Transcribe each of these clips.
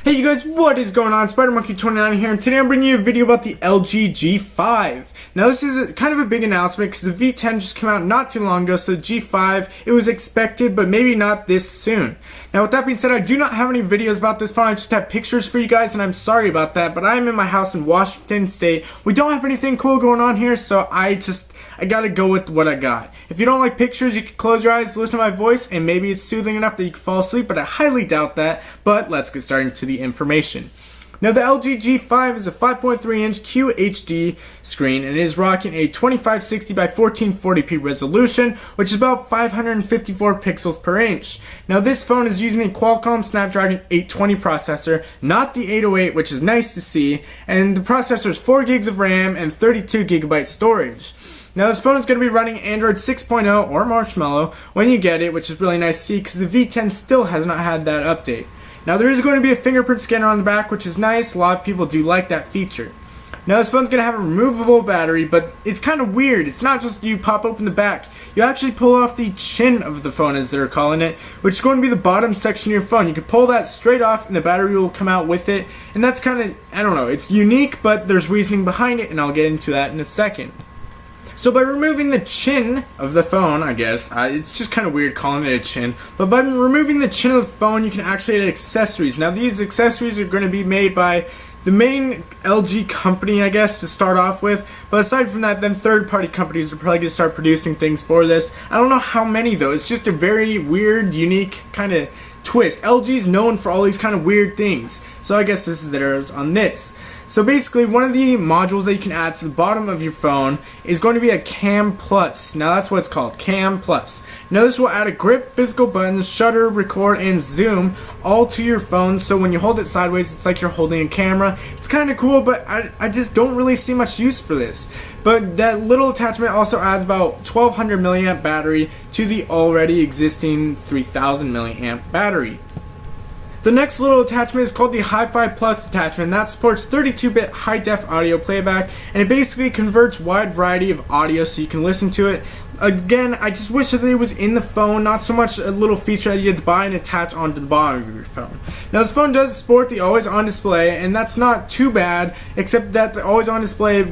Hey you guys, what is going on? SpiderMonkey29 here, and today I'm bringing you a video about the LG G5. Now this is kind of a big announcement because the V10 just came out not too long ago, so the G5, it was expected, but maybe not this soon. Now with that being said, I do not have any videos about this phone. I just have pictures for you guys, and I'm sorry about that, but I am in my house in Washington State. We don't have anything cool going on here, so I gotta go with what I got. If you don't like pictures, you can close your eyes, listen to my voice, and maybe it's soothing enough that you can fall asleep, but I highly doubt that. But let's get started to the information. Now the LG G5 is a 5.3-inch QHD screen, and it is rocking a 2560 by 1440p resolution, which is about 554 pixels per inch. Now this phone is using the Qualcomm Snapdragon 820 processor, not the 808, which is nice to see, and the processor is 4 gigs of RAM and 32 gigabyte storage. Now this phone is going to be running Android 6.0 or Marshmallow when you get it, which is really nice to see because the V10 still has not had that update. Now there is going to be a fingerprint scanner on the back, which is nice. A lot of people do like that feature. Now this phone's going to have a removable battery, but it's kind of weird. It's not just you pop open the back. You actually pull off the chin of the phone, as they're calling it, which is going to be the bottom section of your phone. You can pull that straight off and the battery will come out with it. And that's kind of, I don't know, it's unique, but there's reasoning behind it, and I'll get into that in a second. So by removing the chin of the phone, I guess, it's just kind of weird calling it a chin, but by removing the chin of the phone, you can actually add accessories. Now these accessories are going to be made by the main LG company, I guess, to start off with, but aside from that, then third-party companies are probably going to start producing things for this. I don't know how many though. It's just a very weird, unique kind of twist. LG's known for all these kind of weird things, so I guess this is theirs on this. So basically, one of the modules that you can add to the bottom of your phone is going to be a Cam Plus. Now that's what it's called, Cam Plus. Now this will add a grip, physical buttons, shutter, record, and zoom all to your phone, so when you hold it sideways, it's like you're holding a camera. It's kind of cool, but I just don't really see much use for this. But that little attachment also adds about 1200 milliamp battery to the already existing 3000 milliamp battery. The next little attachment is called the Hi-Fi Plus attachment, and that supports 32-bit high-def audio playback, and it basically converts wide variety of audio so you can listen to it. Again, I just wish that it was in the phone, not so much a little feature that you had to buy and attach onto the bottom of your phone. Now this phone does support the always-on display, and that's not too bad, except that the always-on display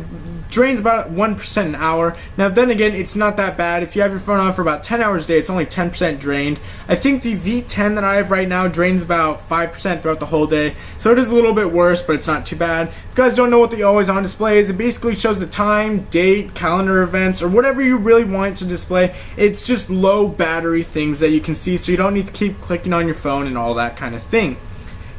drains about 1% an hour. Now then again, it's not that bad. If you have your phone on for about 10 hours a day, it's only 10% drained. I think the V10 that I have right now drains about 5% throughout the whole day, so it is a little bit worse, but it's not too bad. If you guys don't know what the always on display is, it basically shows the time, date, calendar events, or whatever you really want it to display. It's just low battery things that you can see, so you don't need to keep clicking on your phone and all that kind of thing.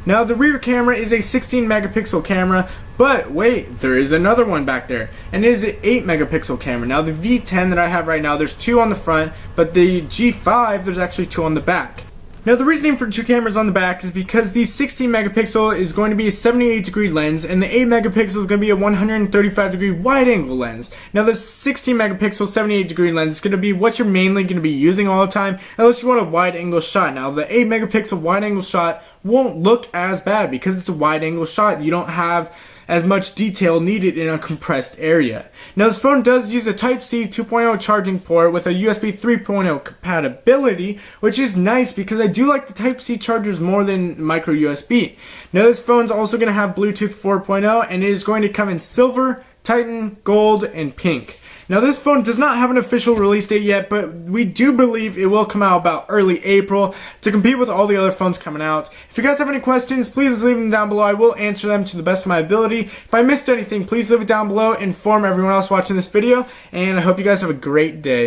Now the rear camera is a 16 megapixel camera, but wait, there is another one back there, and it is an 8 megapixel camera. Now the V10 that I have right now, there's 2 on the front, but the G5, there's actually 2 on the back. Now the reasoning for 2 cameras on the back is because the 16 megapixel is going to be a 78 degree lens, and the 8 megapixel is going to be a 135 degree wide angle lens. Now the 16 megapixel 78 degree lens is going to be what you're mainly going to be using all the time, unless you want a wide angle shot. Now the 8 megapixel wide angle shot won't look as bad because it's a wide angle shot. You don't have as much detail needed in a compressed area. Now this phone does use a Type-C 2.0 charging port with a USB 3.0 compatibility, which is nice because I do like the Type-C chargers more than micro USB. Now this phone's also going to have Bluetooth 4.0, and it is going to come in silver, Titan, gold, and pink. Now this phone does not have an official release date yet, but we do believe it will come out about early April to compete with all the other phones coming out. If you guys have any questions, please leave them down below. I will answer them to the best of my ability. If I missed anything, please leave it down below, inform everyone else watching this video, and I hope you guys have a great day.